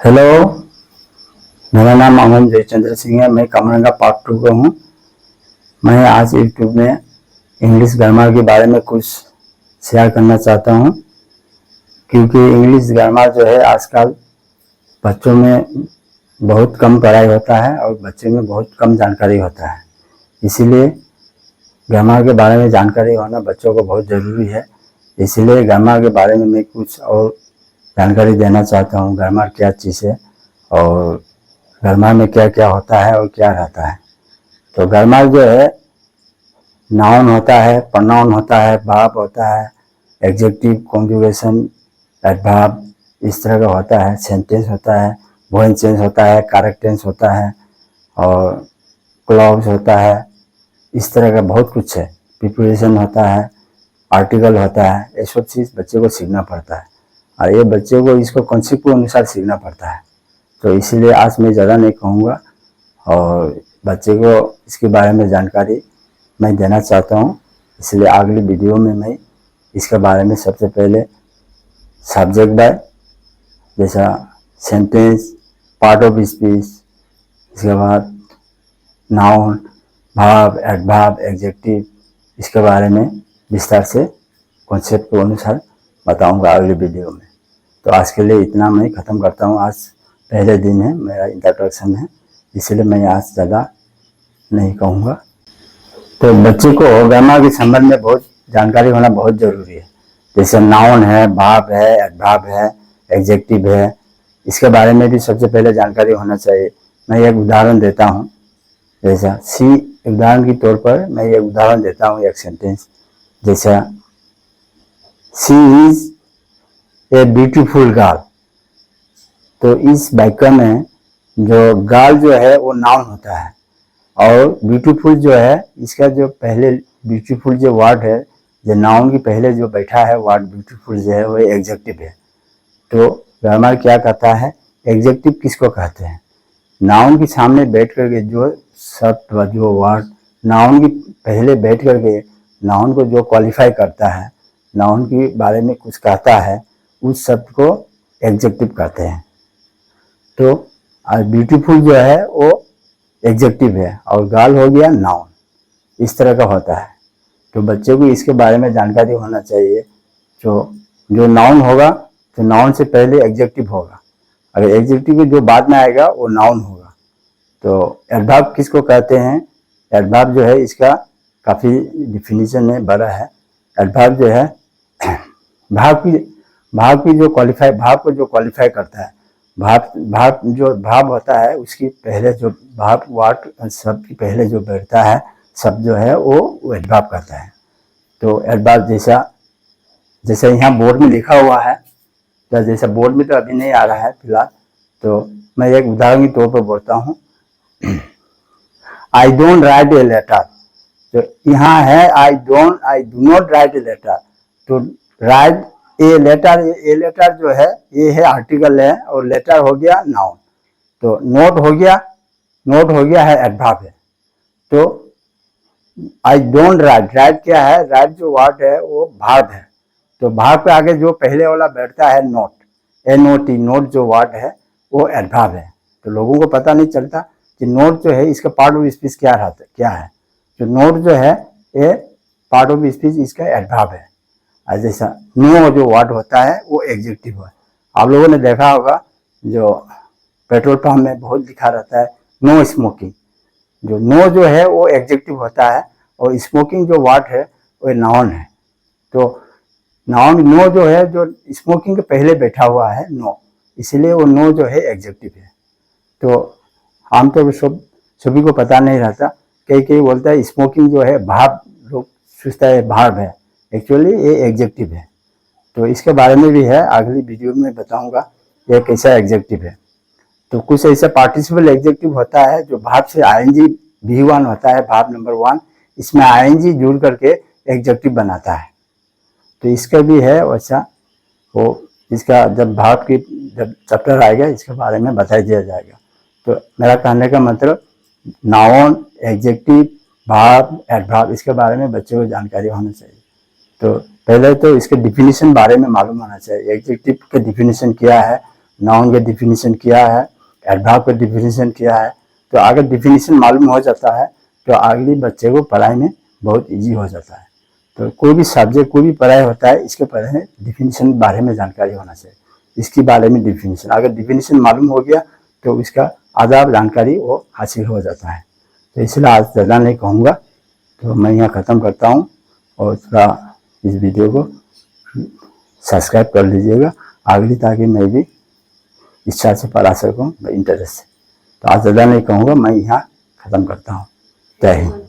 Hello, मेरा नाम अमन जयचंद्र सिंह है। मैं कामरंगा पार्ट 2 का हूँ। मैं आज यूट्यूब में इंग्लिश ग्रामर के बारे में कुछ शेयर करना चाहता हूँ, क्योंकि इंग्लिश ग्रामर जो है आजकल बच्चों में बहुत कम पढ़ाई होता है और बच्चे में बहुत कम जानकारी होता है। इसीलिए ग्रामर के बारे में जानकारी होना बच्चों को बहुत ज़रूरी है। इसीलिए ग्रामर के बारे में मैं कुछ और जानकारी देना चाहता हूँ। ग्रामर क्या चीज़ है और ग्रामर में क्या क्या होता है और क्या रहता है। तो ग्रामर जो है नाउन होता है, प्रोनाउन होता है, वर्ब होता है, एडजेक्टिव, कॉन्जुगेशन, एडवर्ब, इस तरह का होता है। सेंटेंस होता है, वॉइस चेंज होता है, करेक्ट टेंस होता है और क्लॉज होता है। इस तरह का बहुत कुछ है। प्रीपोजिशन होता है, आर्टिकल होता है। ये सब चीज़ बच्चे को सीखना पड़ता है और ये बच्चे को इसको कॉन्सेप्ट के अनुसार सीखना पड़ता है। तो इसीलिए आज मैं ज़्यादा नहीं कहूँगा और बच्चे को इसके बारे में जानकारी मैं देना चाहता हूँ। इसलिए अगली वीडियो में मैं इसके बारे में सबसे पहले सब्जेक्ट बाय, जैसा सेंटेंस, पार्ट ऑफ स्पीच, इसके बाद नाउन, वर्ब, एडवर्ब, एडजेक्टिव, इसके बारे में विस्तार से कॉन्सेप्ट के अनुसार बताऊंगा अगली वीडियो में। तो आज के लिए इतना मैं ख़त्म करता हूँ। आज पहले दिन है, मेरा इंट्रोडक्शन है, इसलिए मैं आज ज़्यादा नहीं कहूँगा। तो बच्चे को ग्रामर के संबंध में बहुत जानकारी होना बहुत ज़रूरी है। जैसे नाउन है, वर्ब है, एडवर्ब है, एडजेक्टिव है, इसके बारे में भी सबसे पहले जानकारी होना चाहिए। मैं एक उदाहरण देता हूँ। जैसा सी, उदाहरण के तौर पर मैं एक उदाहरण देता हूँ, एक सेंटेंस। जैसा सी इज ए ब्यूटीफुल गर्ल। तो इस वाक्य में जो गर्ल जो है वो नाउन होता है और ब्यूटीफुल जो है, इसका जो पहले ब्यूटीफुल जो वर्ड है, जो नाउन के पहले जो बैठा है वर्ड ब्यूटीफुल जो है वो एडजेक्टिव है। तो ग्रामर क्या कहता है, एडजेक्टिव किसको कहते हैं? नाउन के सामने बैठ करके जो शब्द, जो वर्ड नाउन के पहले बैठ करके नाउन को जो क्वालिफाई करता है, नाउन के बारे में कुछ कहता है, उस शब्द को एडजेक्टिव कहते हैं। तो ब्यूटीफुल जो है वो एडजेक्टिव है और गर्ल हो गया नाउन, इस तरह का होता है। तो बच्चे को इसके बारे में जानकारी होना चाहिए। जो नाउन होगा तो नाउन से पहले एडजेक्टिव होगा, अगर एडजेक्टिव जो बाद में आएगा वो नाउन होगा। तो एडवर्ब किसको कहते हैं? एडवर्ब जो है इसका काफ़ी डिफिनीशन है, बड़ा है। एडवर्ब जो है भाव की जो क्वालिफाई, भाव को जो क्वालिफाई करता है, भाव जो भाव होता है उसकी पहले जो भाव वाट शब्द की पहले जो बैठता है शब्द जो है वो एडवर्ब कहता है। तो एडवर्ब जैसा यहाँ बोर्ड में लिखा हुआ है, तो जैसा बोर्ड में तो अभी नहीं आ रहा है फिलहाल, तो मैं एक उदाहरण के तौर पर बोलता हूँ। I don't write a letter. तो यहाँ है I do not write a letter. तो राइट ए लेटर जो है ये है आर्टिकल है और लेटर हो गया नाउन। तो नोट हो गया है एडवर्ब है। तो आई डोंट राइट क्या है? राइट जो वर्ड है वो वर्ब है। तो वर्ब के आगे जो पहले वाला बैठता है नोट, NOT, नोट जो वर्ड है वो एडवर्ब है। तो लोगों को पता नहीं चलता कि नोट जो है इसका पार्ट ऑफ स्पीच क्या है। जो नोट जो है ये पार्ट ऑफ स्पीच इसका एडवर्ब है। और जैसा नो जो वर्ड होता है वो एडजेक्टिव है। आप लोगों ने देखा होगा जो पेट्रोल पंप में बहुत लिखा रहता है नो स्मोकिंग। जो नो जो है वो एडजेक्टिव होता है और स्मोकिंग जो वर्ड है वो नाउन है। तो नाउन नो जो है जो स्मोकिंग के पहले बैठा हुआ है नो, इसलिए वो नो जो है एडजेक्टिव है। तो आमतौर पर सभी को पता नहीं रहता, कई बोलता है स्मोकिंग जो है भाव, लोग सोचता है भाव है, एक्चुअली ये एडजेक्टिव है। तो इसके बारे में भी है, अगली वीडियो में बताऊंगा ये कैसा एडजेक्टिव है। तो कुछ ऐसा पार्टिसिपल एडजेक्टिव होता है जो भाव से ING V1 होता है, भाव नंबर 1, इसमें ING जुड़ करके एडजेक्टिव बनाता है। तो इसका भी है वैसा, वो इसका जब भाव की जब चैप्टर आएगा इसके बारे में बता दिया जाएगा। तो मेरा कहने का मतलब नाउन, एडजेक्टिव, भाव, एडवर्ब, इसके बारे में बच्चे को जानकारी होना चाहिए। तो पहले तो इसके डिफिनीशन बारे में मालूम होना चाहिए। एडजेक्टिव का डिफिनीशन क्या है नाउन का डिफिनीशन किया है, एडवर्ब का डिफिनीशन किया है। तो अगर डिफिनीशन मालूम हो जाता है तो अगले बच्चे को पढ़ाई में बहुत इजी हो जाता है। तो कोई भी सब्जेक्ट, कोई भी पढ़ाई होता है, इसके पहले डिफिनीशन के बारे में जानकारी होना चाहिए। इसके बारे में डिफिनीशन, अगर डिफिनीशन मालूम हो गया तो इसका आधा जानकारी वो हासिल हो जाता है। तो इसलिए आज ज़्यादा नहीं कहूँगा, तो मैं यहाँ ख़त्म करता हूँ। और थोड़ा इस वीडियो को सब्सक्राइब कर लीजिएगा अगली, ताकि मैं भी इच्छा से पढ़ा सकूँ, इंटरेस्ट से। तो आज ज़्यादा नहीं कहूँगा, मैं यहाँ ख़त्म करता हूँ। जय हिंद।